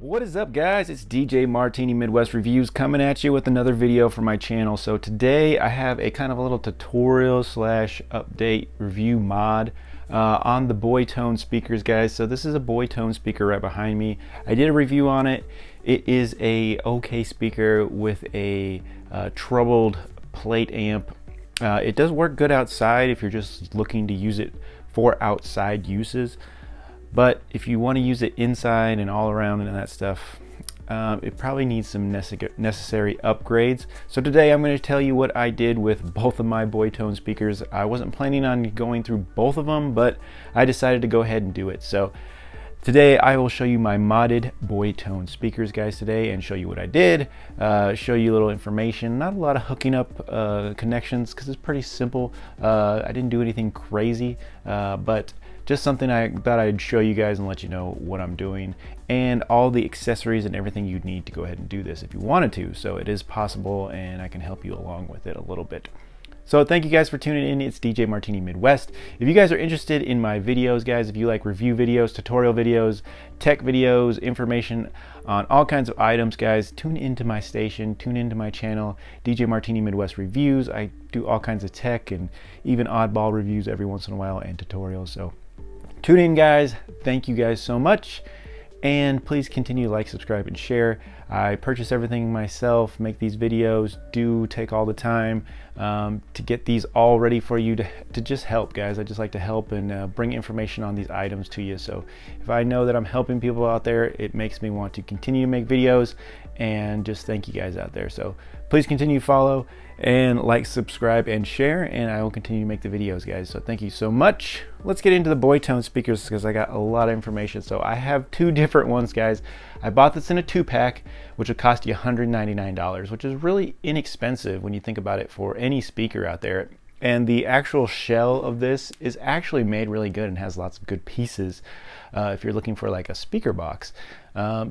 What is up, guys? It's DJ Martini Midwest Reviews coming at you with another video for my channel. So today I have a kind of a little tutorial slash update review mod on the Boytone speakers, guys. So this is a Boytone speaker right behind me. I did a review on it. It is a okay speaker with a troubled plate amp. It does work good outside if you're just looking to use it for outside uses. But if you want to use it inside and all around and that stuff, it probably needs some necessary upgrades. So today I'm going to tell you what I did with both of my Boytone speakers. I wasn't planning on going through both of them, but I decided to go ahead and do it. So today I will show you my modded Boytone speakers, guys, today, and show you what I did, show you a little information. Not a lot of hooking up connections because it's pretty simple. I didn't do anything crazy, but just something I thought I'd show you guys and let you know what I'm doing and all the accessories and everything you'd need to go ahead and do this if you wanted to. So it is possible, and I can help you along with it a little bit. So thank you guys for tuning in. It's DJ Martini Midwest. If you guys are interested in my videos, guys, if you like review videos, tutorial videos, tech videos, information on all kinds of items, guys, tune into my station, tune into my channel, DJ Martini Midwest Reviews. I do all kinds of tech and even oddball reviews every once in a while and tutorials. So tune in, guys. Thank you guys so much. And please continue to like, subscribe, and share. I purchase everything myself, make these videos, do take all the time to get these all ready for you to just help, guys. I just like to help and bring information on these items to you. So if I know that I'm helping people out there, it makes me want to continue to make videos and just thank you guys out there. So please continue to follow and like, subscribe, and share, and I will continue to make the videos, guys. So thank you so much. Let's get into the Boytone speakers because I got a lot of information. So I have two different ones, guys. I bought this in a 2-pack, which would cost you $199, which is really inexpensive when you think about it for any speaker out there. And the actual shell of this is actually made really good and has lots of good pieces if you're looking for like a speaker box.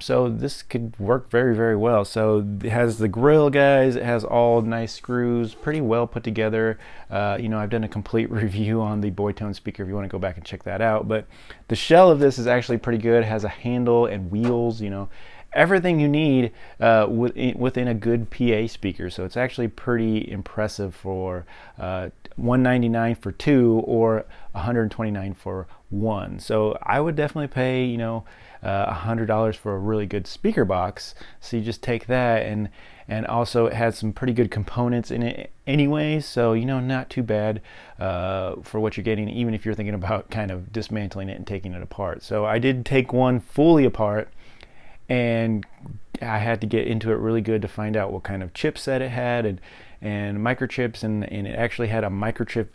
So this could work very, very well. So it has the grill, guys. It has all nice screws, pretty well put together. You know, I've done a complete review on the Boytone speaker if you want to go back and check that out. But the shell of this is actually pretty good. It has a handle and wheels, you know, everything you need within a good PA speaker. So it's actually pretty impressive for $199 for two or $129 for one. So I would definitely pay, you know, $100 for a really good speaker box. So you just take that, and also it has some pretty good components in it anyway, so you know, not too bad for what you're getting, even if you're thinking about kind of dismantling it and taking it apart. So I did take one fully apart, and I had to get into it really good to find out what kind of chipset it had and microchips, and it actually had a microchip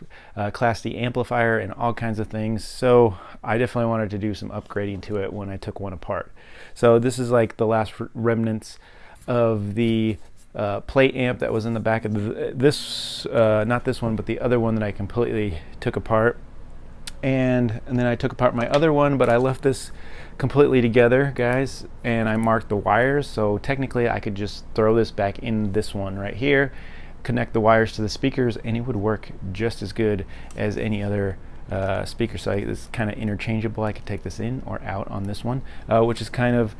Class D amplifier and all kinds of things. So I definitely wanted to do some upgrading to it when I took one apart. So this is like the last remnants of the plate amp that was in the back of this, not this one, but the other one that I completely took apart. And then I took apart my other one, but I left this completely together, guys, and I marked the wires. So technically I could just throw this back in this one right here, connect the wires to the speakers, and it would work just as good as any other speaker. So it's kind of interchangeable. I could take this in or out on this one, which is kind of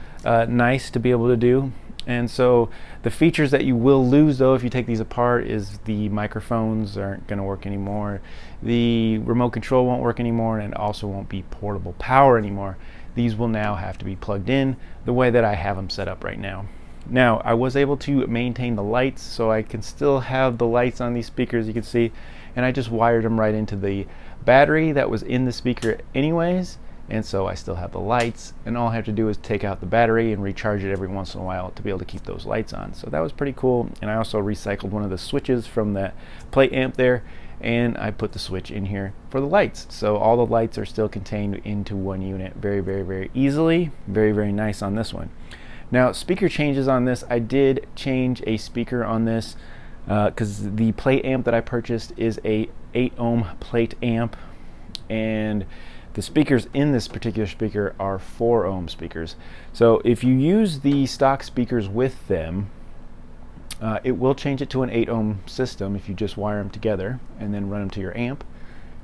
nice to be able to do. And so the features that you will lose, though, if you take these apart, is the microphones aren't going to work anymore, the remote control won't work anymore, and it also won't be portable power anymore. These will now have to be plugged in the way that I have them set up right now. Now, I was able to maintain the lights, so I can still have the lights on these speakers, you can see, and I just wired them right into the battery that was in the speaker anyways, and so I still have the lights, and all I have to do is take out the battery and recharge it every once in a while to be able to keep those lights on. So that was pretty cool. And I also recycled one of the switches from that plate amp there, and I put the switch in here for the lights. So all the lights are still contained into one unit very, very, very easily. Very, very nice on this one. Now, speaker changes on this. I did change a speaker on this because the plate amp that I purchased is a 8-ohm plate amp, and the speakers in this particular speaker are 4-ohm speakers. So if you use the stock speakers with them, it will change it to an 8-ohm system. If you just wire them together and then run them to your amp,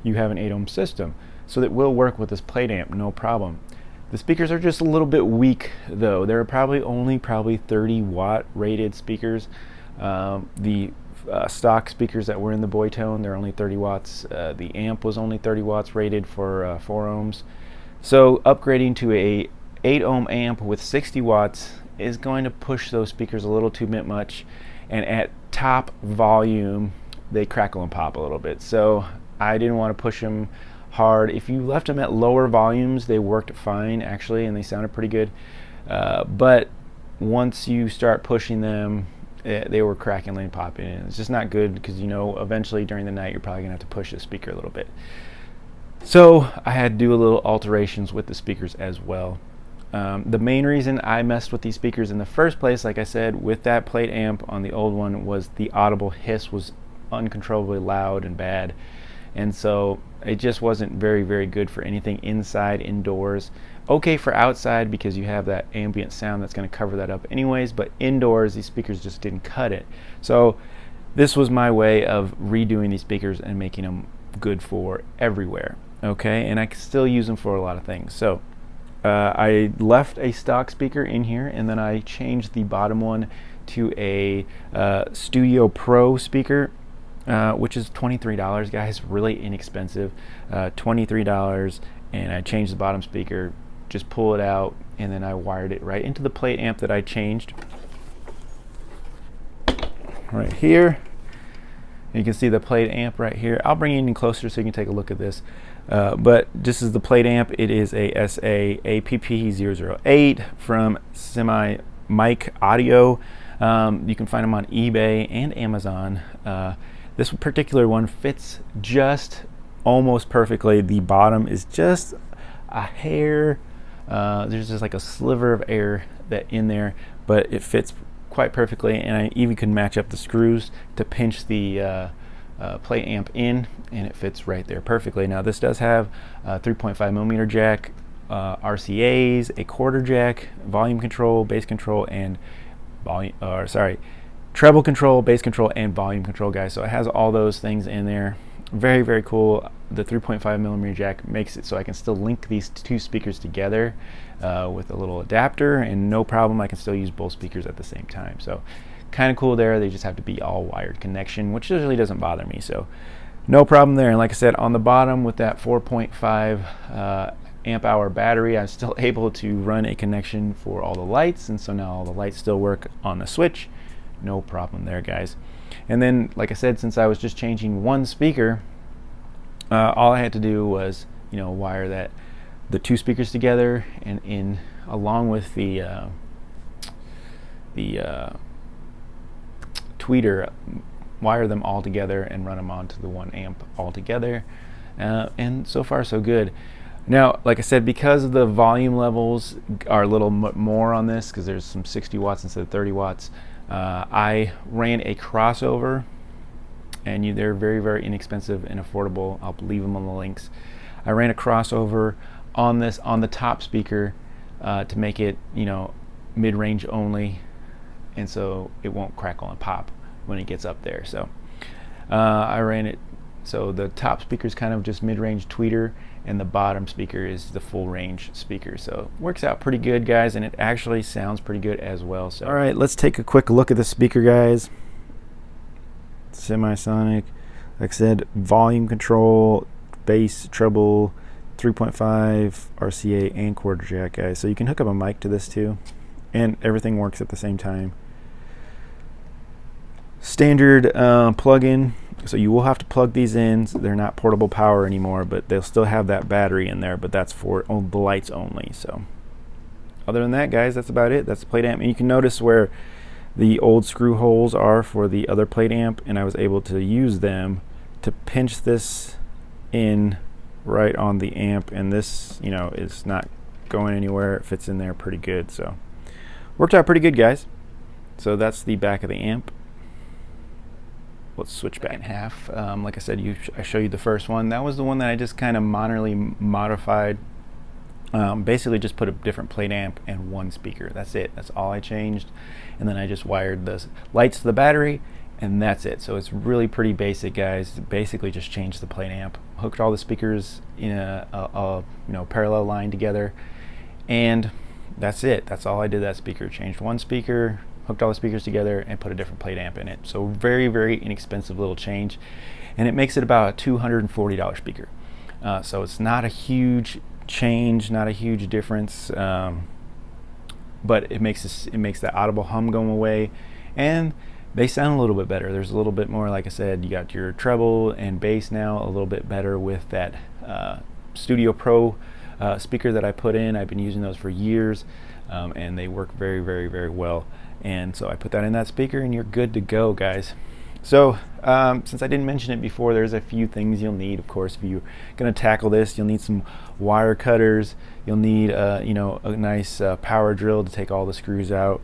you have an 8-ohm system. So that will work with this plate amp, no problem. The speakers are just a little bit weak though. They're probably 30 watt rated speakers. The stock speakers that were in the Boytone, they're only 30 watts. The amp was only 30 watts rated for 4 ohms. So upgrading to a 8 ohm amp with 60 watts is going to push those speakers a little too much, and at top volume they crackle and pop a little bit. So I didn't want to push them hard. If you left them at lower volumes, they worked fine actually, and they sounded pretty good. But once you start pushing them, they were crackling and popping, and it's just not good, because you know eventually during the night you're probably gonna have to push the speaker a little bit. So I had to do a little alterations with the speakers as well. The main reason I messed with these speakers in the first place, like I said, with that plate amp on the old one, was the audible hiss was uncontrollably loud and bad, and so it just wasn't very good for anything inside, indoors. Okay for outside because you have that ambient sound that's going to cover that up anyways, but indoors these speakers just didn't cut it. So this was my way of redoing these speakers and making them good for everywhere. Okay, and I can still use them for a lot of things. So I left a stock speaker in here, and then I changed the bottom one to a Studio Pro speaker, which is $23, guys, really inexpensive. $23, and I changed the bottom speaker, just pull it out, and then I wired it right into the plate amp that I changed right here. You can see the plate amp right here. I'll bring it in closer so you can take a look at this. But this is the plate amp. It is a SA APP008 from Semi Mic Audio. You can find them on eBay and Amazon. This particular one fits just almost perfectly. The bottom is just a hair. There's just like a sliver of air that in there, but it fits quite perfectly, and I even can match up the screws to pinch the plate amp in, and it fits right there perfectly. Now this does have a 3.5mm jack, RCAs, a quarter jack, volume control, bass control, and treble control, bass control, and volume control, guys. So it has all those things in there. Very cool. The 3.5mm jack makes it so I can still link these two speakers together with a little adapter, and no problem, I can still use both speakers at the same time. So kind of cool there. They just have to be all wired connection, which really doesn't bother me, so no problem there. And like I said, on the bottom with that 4.5 amp hour battery, I'm still able to run a connection for all the lights, and so now all the lights still work on the switch. No problem there, guys. And then, like I said, since I was just changing one speaker, all I had to do was, you know, wire the two speakers together, and in along with the tweeter, wire them all together and run them onto the one amp all together, and so far so good. Now, like I said, because the volume levels are a little more on this, because there's some 60 watts instead of 30 watts, I ran a crossover, and they're very inexpensive and affordable. I'll leave them on the links. I ran a crossover on this on the top speaker to make it, you know, mid-range only, and so it won't crackle and pop when it gets up there. So I ran it so the top speaker is kind of just mid-range tweeter, and the bottom speaker is the full range speaker. So it works out pretty good, guys, and it actually sounds pretty good as well. So all right, let's take a quick look at the speaker, guys. Semisonic, like I said, volume control, bass, treble, 3.5 RCA, and quarter jack, guys. So you can hook up a mic to this too, and everything works at the same time. Standard plug-in, so you will have to plug these in. So they're not portable power anymore, but they'll still have that battery in there, but that's for the lights only. So other than that, guys, that's about it. That's the plate amp, and you can notice where the old screw holes are for the other plate amp, and I was able to use them to pinch this in right on the amp, and this, you know, is not going anywhere. It fits in there pretty good, so worked out pretty good, guys. So that's the back of the amp. Let's switch back in half. Like I said, I showed you the first one. That was the one that I just kind of minorly modified. Basically just put a different plate amp and one speaker. That's it. That's all I changed. And then I just wired the lights to the battery, and that's it. So it's really pretty basic, guys. Basically just changed the plate amp, hooked all the speakers in a you know, parallel line together, and that's it. That's all I did that speaker. Changed one speaker, hooked all the speakers together, and put a different plate amp in it. So very, very inexpensive little change, and it makes it about a $240 speaker. So it's not a huge change, not a huge difference, but it makes that audible hum go away, and they sound a little bit better. There's a little bit more, like I said, you got your treble and bass now a little bit better with that Studio Pro speaker that I put in. I've been using those for years, and they work very, very, very well. And so I put that in that speaker, and you're good to go, guys. So since I didn't mention it before, there's a few things you'll need. Of course, if you're going to tackle this, you'll need some wire cutters. You'll need you know, a nice power drill to take all the screws out,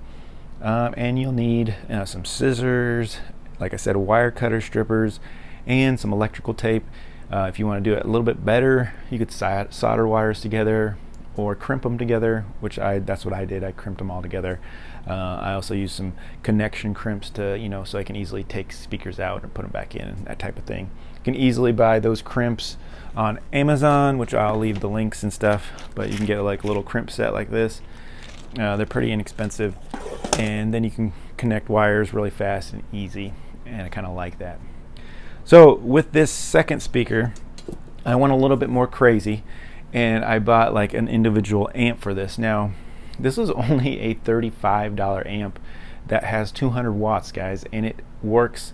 and you'll need some scissors, like I said, wire cutter strippers, and some electrical tape. If you want to do it a little bit better, you could solder wires together or crimp them together, which that's what I did. I crimped them all together. I also use some connection crimps to, you know, so I can easily take speakers out and put them back in, that type of thing. You can easily buy those crimps on Amazon, which I'll leave the links and stuff, but you can get like a little crimp set like this. They're pretty inexpensive, and then you can connect wires really fast and easy, and I kind of like that. So with this second speaker, I went a little bit more crazy, and I bought like an individual amp for this. Now, this was only a $35 amp that has 200 watts, guys, and it works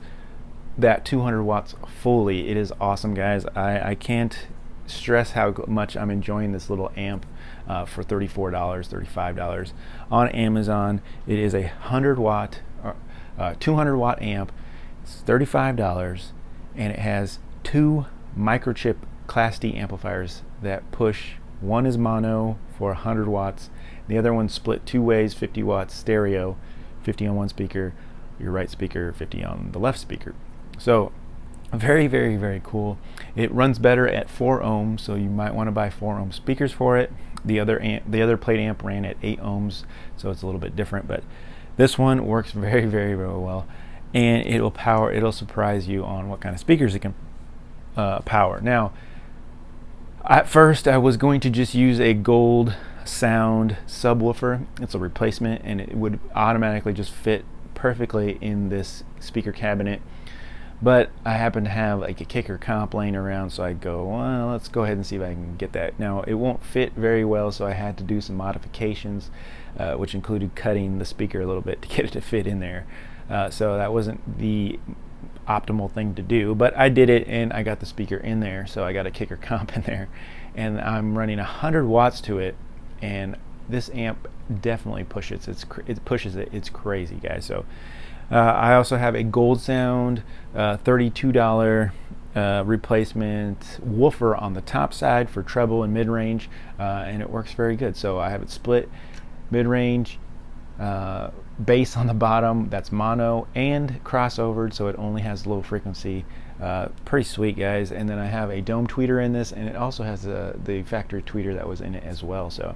that 200 watts fully. It is awesome, guys. I can't stress how much I'm enjoying this little amp for $34, $35 on Amazon. It is a 100 watt, 200 watt amp. It's $35, and it has two microchip Class D amplifiers that push. One is mono for 100 watts. The other one's split two ways, 50 watts stereo, 50 on one speaker, your right speaker, 50 on the left speaker. So very, very, very cool. It runs better at 4 ohms, so you might want to buy 4 ohm speakers for it. The other plate amp ran at 8 ohms, so it's a little bit different, but this one works very, very, very well, and it'll surprise you on what kind of speakers it can power. Now, at first I was going to just use a Gold Sound subwoofer. It's a replacement, and it would automatically just fit perfectly in this speaker cabinet, but I happen to have like a kicker comp laying around, so I go, well, let's go ahead and see if I can get that. Now, it won't fit very well, so I had to do some modifications, which included cutting the speaker a little bit to get it to fit in there. So that wasn't the optimal thing to do, but I did it, and I got the speaker in there. So I got a kicker comp in there, and I'm running 100 watts to it, and this amp definitely pushes it. It's crazy, guys. So I also have a Gold Sound $32 replacement woofer on the top side for treble and mid-range, and it works very good. So I have it split mid-range, bass on the bottom, that's mono, and crossovered, so it only has low frequency. Pretty sweet, guys. And then I have a dome tweeter in this, and it also has the factory tweeter that was in it as well. So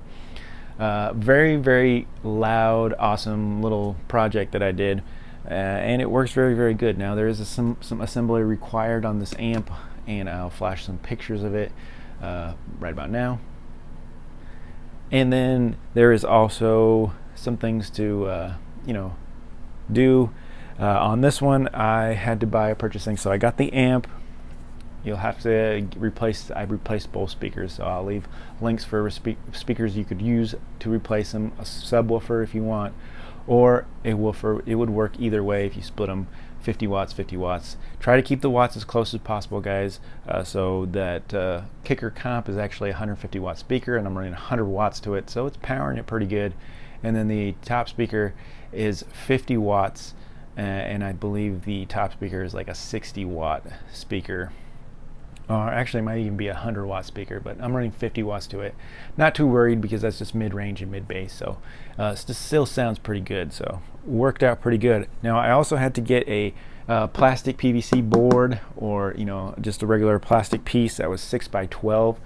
very, very loud, awesome little project that I did, and it works very, very good. Now, there is some assembly required on this amp, and I'll flash some pictures of it right about now. And then there is also some things to do. On this one, I had to buy a purchasing, so I got the amp. You'll have to I replaced both speakers, so I'll leave links for speakers you could use to replace them. A subwoofer if you want, or a woofer. It would work either way if you split them 50 watts, 50 watts. Try to keep the watts as close as possible, guys. So that kicker comp is actually a 150 watt speaker, and I'm running 100 watts to it, so it's powering it pretty good. And then the top speaker is 50 watts, and I believe the top speaker is like a 60 watt speaker. Or actually, it might even be a 100 watt speaker, but I'm running 50 watts to it. Not too worried, because that's just mid-range and mid-bass, so it still sounds pretty good. So worked out pretty good. Now, I also had to get a plastic PVC board, or just a regular plastic piece that was 6x12,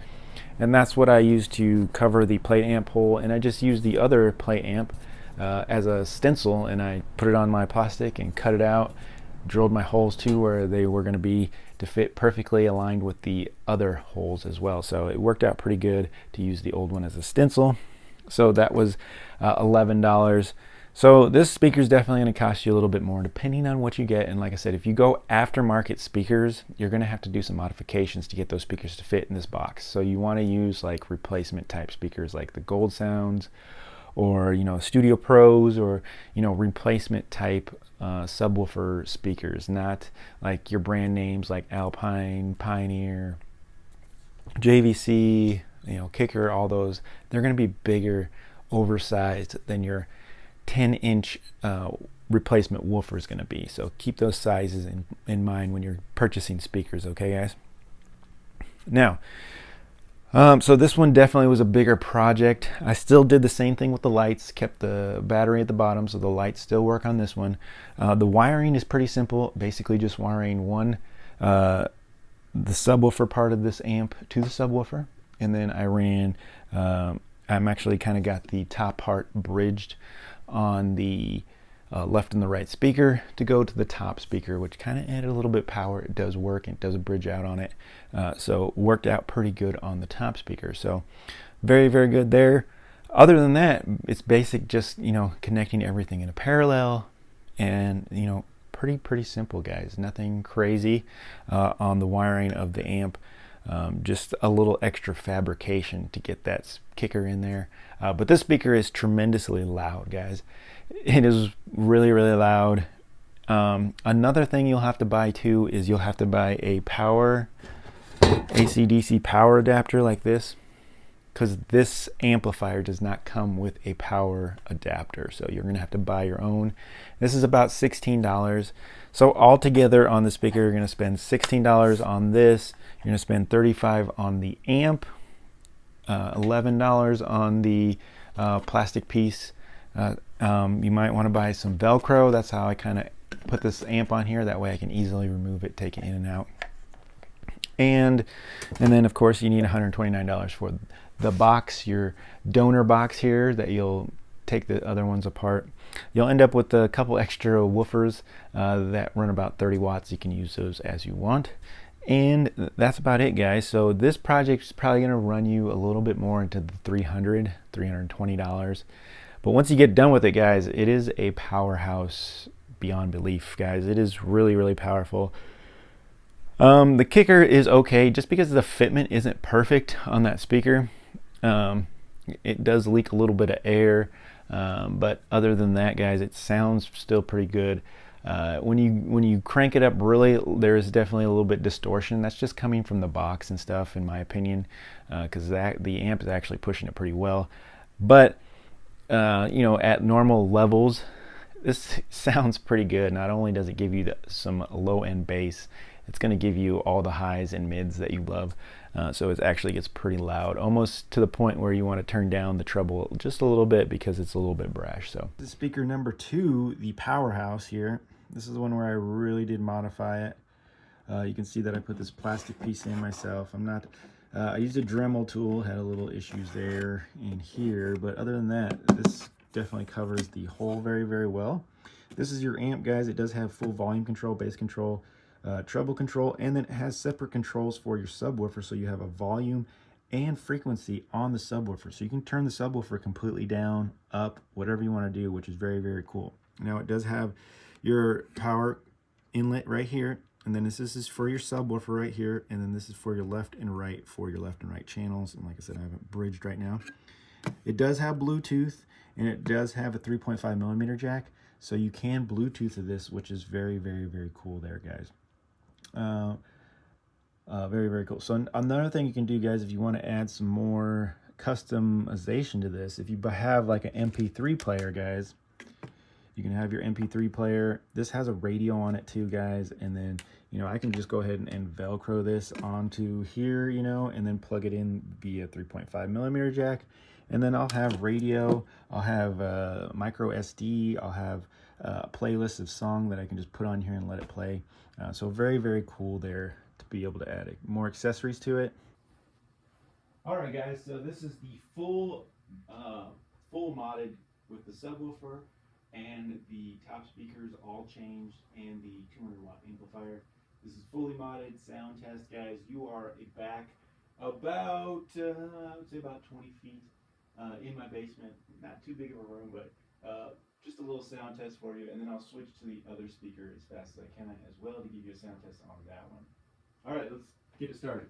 and that's what I used to cover the plate amp hole. And I just used the other plate amp as a stencil, and I put it on my plastic and cut it out, drilled my holes to where they were going to be to fit perfectly aligned with the other holes as well. So it worked out pretty good to use the old one as a stencil. So that was $11. So this speaker is definitely going to cost you a little bit more depending on what you get. And like I said, if you go aftermarket speakers, you're going to have to do some modifications to get those speakers to fit in this box. So you want to use like replacement type speakers like the Gold Sounds, or Studio Pros, or replacement type subwoofer speakers, not like your brand names like Alpine, Pioneer, JVC, Kicker. All those, they're going to be bigger, oversized than your 10-inch replacement woofer is going to be. So keep those sizes in mind when you're purchasing speakers, okay guys? Now, so this one definitely was a bigger project. I still did the same thing with the lights, kept the battery at the bottom so the lights still work on this one. The wiring is pretty simple, basically just wiring the subwoofer part of this amp to the subwoofer, and then I ran, I'm actually kind of got the top part bridged on the left and the right speaker to go to the top speaker, which kind of added a little bit of power. It does work, it does a bridge out on it, so it worked out pretty good on the top speaker. So very, very good there. Other than that, it's basic, just connecting everything in a parallel, and pretty simple, guys. Nothing crazy on the wiring of the amp. Just a little extra fabrication to get that kicker in there. But this speaker is tremendously loud, guys. It is really, really loud. Another thing you'll have to buy too is you'll have to buy a power AC/DC power adapter like this, because this amplifier does not come with a power adapter, so you're gonna have to buy your own. This is about $16. So altogether on the speaker, you're gonna spend $16 on this. You're gonna spend $35 on the amp, $11 on the plastic piece. You might want to buy some Velcro. That's how I kind of put this amp on here. That way I can easily remove it, take it in and out. And then of course you need $129 for the box, your donor box here, that you'll take the other ones apart. You'll end up with a couple extra woofers that run about 30 watts. You can use those as you want. And that's about it, guys. So this project is probably going to run you a little bit more into the $320. But once you get done with it, guys, it is a powerhouse beyond belief, guys. It is really, really powerful. The kicker is okay, just because the fitment isn't perfect on that speaker. It does leak a little bit of air, but other than that, guys, it sounds still pretty good. When you crank it up, really, there's definitely a little bit distortion. That's just coming from the box and stuff, in my opinion, because the amp is actually pushing it pretty well. But at normal levels, this sounds pretty good. Not only does it give you some low-end bass, it's going to give you all the highs and mids that you love. So it actually gets pretty loud, almost to the point where you want to turn down the treble just a little bit because it's a little bit brash. So the speaker number 2, the Powerhouse here, this is the one where I really did modify it. You can see that I put this plastic piece in myself. I used a Dremel tool, had a little issues there and here, but other than that, this definitely covers the hole very, very well. This is your amp, guys. It does have full volume control, bass control, treble control, and then it has separate controls for your subwoofer, so you have a volume and frequency on the subwoofer. So you can turn the subwoofer completely down, up, whatever you want to do, which is very, very cool. Now it does have your power inlet right here, and then this is for your subwoofer right here, and then this is for your left and right channels. And like I said, I have it bridged right now. It does have Bluetooth, and it does have a 3.5 millimeter jack, so you can Bluetooth this, which is very, very, very cool there, guys. Very, very cool. So another thing you can do, guys, if you want to add some more customization to this, if you have like an MP3 player, guys, you can have your MP3 player. This has a radio on it too, guys, and then I can just go ahead and Velcro this onto here, and then plug it in via 3.5 millimeter jack, and then I'll have radio, I'll have micro SD, I'll have a playlist of song that I can just put on here and let it play. So very, very cool there to be able to add more accessories to it. All right, guys, so this is the full modded with the subwoofer and the top speakers all changed and the 200-watt amplifier. This is fully modded sound test, guys. You are back about I would say about 20 feet in my basement. Not too big of a room, but just a little sound test for you, and then I'll switch to the other speaker as fast as I can as well to give you a sound test on that one. All right, let's get it started.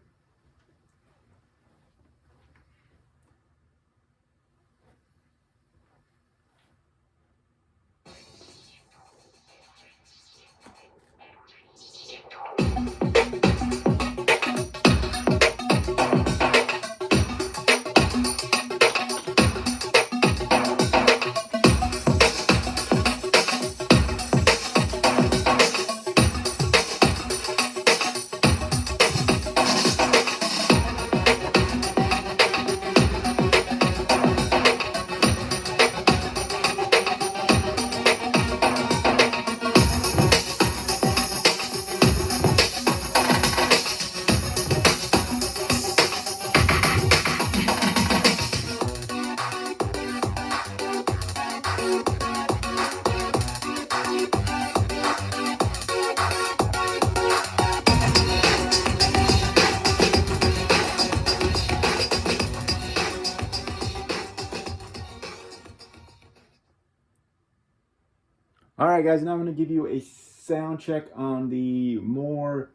All right, guys, now I'm going to give you a sound check on the more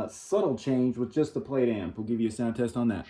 subtle change with just the plate amp. We'll give you a sound test on that.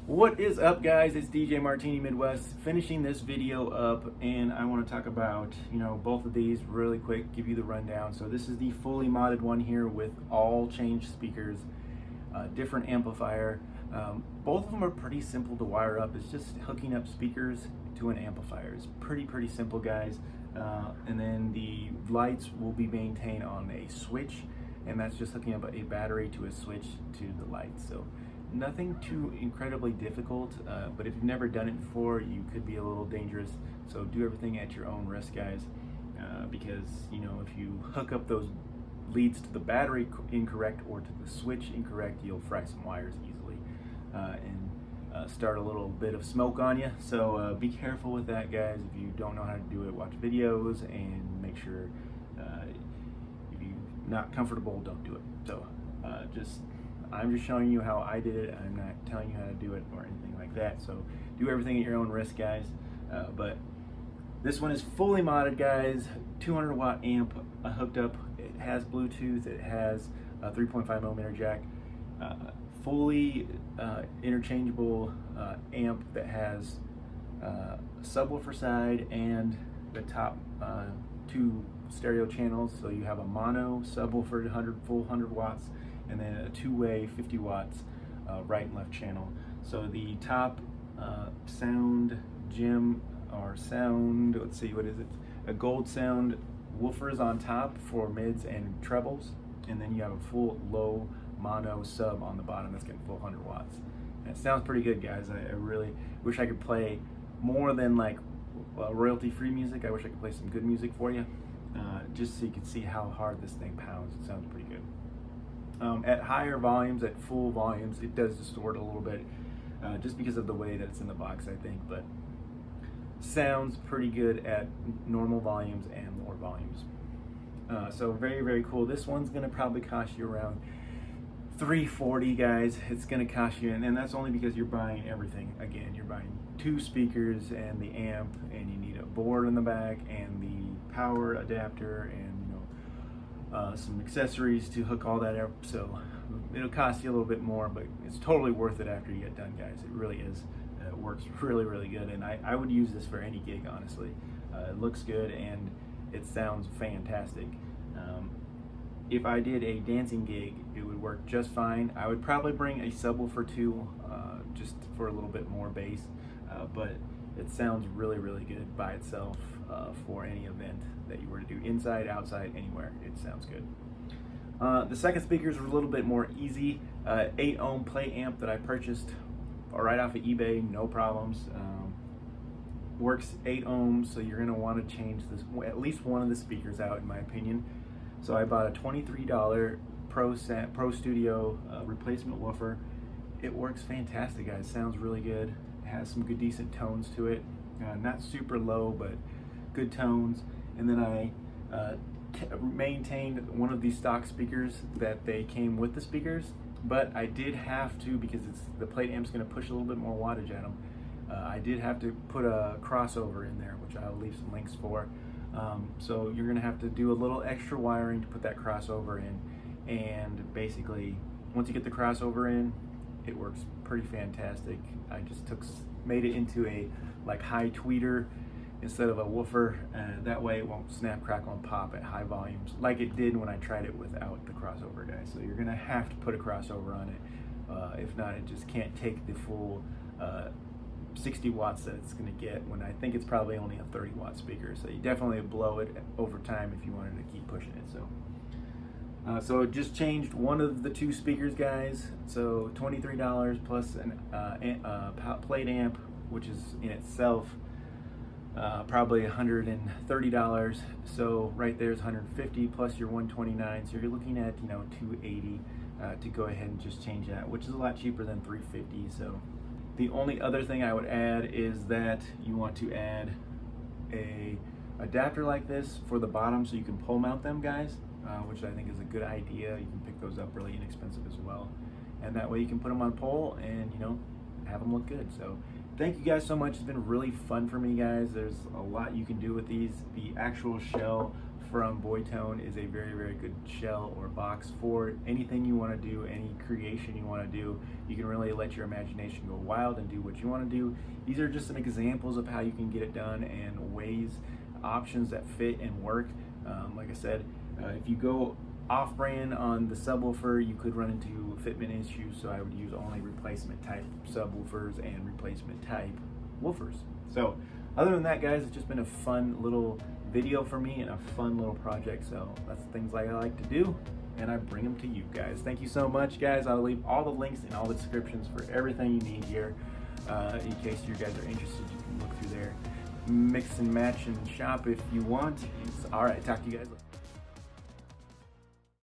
What is up, guys? It's DJ Martini Midwest finishing this video up, and I want to talk about, both of these really quick, give you the rundown. So this is the fully modded one here with all changed speakers, different amplifier. Both of them are pretty simple to wire up. It's just hooking up speakers to an amplifier. It's pretty simple, guys. And then the lights will be maintained on a switch, and that's just hooking up a battery to a switch to the lights. So nothing too incredibly difficult, but if you've never done it before, you could be a little dangerous. So do everything at your own risk, guys, because if you hook up those leads to the battery incorrect or to the switch incorrect, you'll fry some wires easily and start a little bit of smoke on you. So be careful with that, guys. If you don't know how to do it, watch videos and make sure if you're not comfortable, don't do it. So I'm just showing you how I did it. I'm not telling you how to do it or anything like that. So do everything at your own risk, guys. But this one is fully modded, guys. 200 watt amp hooked up. It has Bluetooth. It has a 3.5 millimeter jack. Fully interchangeable amp that has subwoofer side and the top two stereo channels. So you have a mono subwoofer, full 100 watts, and then a two-way 50 watts right and left channel. So the top sound gem or sound, let's see, what is it? A gold sound woofer is on top for mids and trebles, and then you have a full low mono sub on the bottom that's getting full 100 watts. And it sounds pretty good, guys. I really wish I could play more than like royalty-free music. I wish I could play some good music for you, just so you can see how hard this thing pounds. It sounds pretty good. At higher volumes, at full volumes, it does distort a little bit, just because of the way that it's in the box, I think, but sounds pretty good at normal volumes and lower volumes. So very cool. This one's gonna probably cost you around $340, guys. It's gonna cost you, and that's only because you're buying everything. Again, you're buying two speakers and the amp, and you need a board in the back and the power adapter and some accessories to hook all that up. So it'll cost you a little bit more, but it's totally worth it after you get done, guys. It really is. It works really good, and I would use this for any gig, honestly. It looks good and it sounds fantastic. if I did a dancing gig, it would work just fine. I would probably bring a subwoofer too, just for a little bit more bass, but it sounds really, really good by itself for any event that you were to do, inside, outside, anywhere. It sounds good. The second speakers were a little bit more easy. 8 ohm plate amp that I purchased right off of eBay, no problems. Works 8 ohms, so you're going to want to change this, at least one of the speakers out, in my opinion. So I bought a $23 Pro Studio replacement woofer. It works fantastic, guys. Sounds really good. It has some good, decent tones to it. Not super low, but good tones. And then I maintained one of these stock speakers that they came with the speakers, but I did have to, because the plate amp's going to push a little bit more wattage at them. I did have to put a crossover in there, which I'll leave some links for. So you're going to have to do a little extra wiring to put that crossover in, and basically once you get the crossover in, it works pretty fantastic. I just made it into a like high tweeter instead of a woofer, and that way it won't snap, crackle, and pop at high volumes like it did when I tried it without the crossover, guys. So you're going to have to put a crossover on it. If not, it just can't take the full 60 watts that it's going to get, when I think it's probably only a 30 watt speaker. So you definitely blow it over time if you wanted to keep pushing it. So it just changed one of the 2 speakers, guys. So $23 plus a plate amp, which is in itself probably $130. So right there's $150 plus your $129. So you're looking at, you know, $280 to go ahead and just change that, which is a lot cheaper than $350. So the only other thing I would add is that you want to add a adapter like this for the bottom, so you can pole mount them, guys, which I think is a good idea. You can pick those up really inexpensive as well, and that way you can put them on pole and, you know, have them look good. So thank you guys so much. It's been really fun for me, guys. There's a lot you can do with these. The actual shell from Boytone is a very, very good shell or box for anything you want to do, any creation you want to do. You can really let your imagination go wild and do what you want to do. These are just some examples of how you can get it done, and ways, options that fit and work. Like I said, if you go off-brand on the subwoofer, you could run into fitment issues, so I would use only replacement type subwoofers and replacement type woofers. So other than that, guys, it's just been a fun little video for me and a fun little project. So that's the things I like to do, and I bring them to you guys. Thank you so much, guys. I'll leave all the links in all the descriptions for everything you need here. In case you guys are interested, you can look through there, mix and match and shop if you want. All right, talk to you guys later.